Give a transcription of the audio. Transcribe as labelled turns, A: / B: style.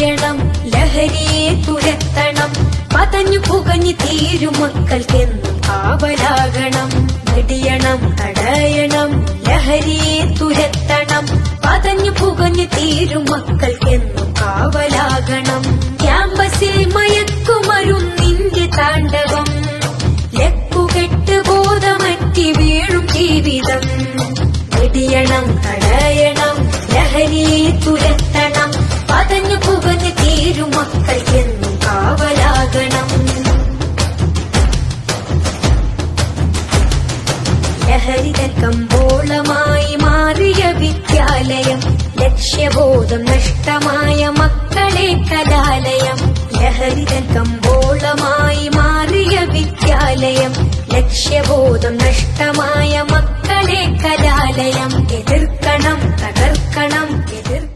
A: തടയണം, ലഹരിയെ തുരത്തണം. പതഞ്ഞു പുകഞ്ഞു തീരും മക്കൾക്കെന്നും കാവലാകണം. വെടിയണം, തടയണം, ലഹരിയെ തുരത്തണം. പതഞ്ഞു പുകഞ്ഞു തീരും മക്കൾക്കെന്നും കാവലാകണം. ക്യാമ്പസിൽ മയക്കുമരുന്നിന്റെ താണ്ഡവം, ലക്കുകെട്ട് ബോധമറ്റി വീഴും ജീവിതം. വെടിയണം, തടയണം, ലഹരിയെ തുരത്തണം. പതഞ്ഞു പുകഞ്ഞു തീരും മക്കൾക്കെന്നും കാവലാകണം. ലഹരിതൻ കമ്പോളമായി മാറിയ വിദ്യാലയം, ലക്ഷ്യബോധം നഷ്ടമായ മക്കളെ കലാലയം. ലഹരിതൻ കമ്പോളമായി മാറിയ വിദ്യാലയം, ലക്ഷ്യബോധം നഷ്ടമായ മക്കളെ കലാലയം. എതിർക്കണം, തകർക്കണം, എതിർക്കണം.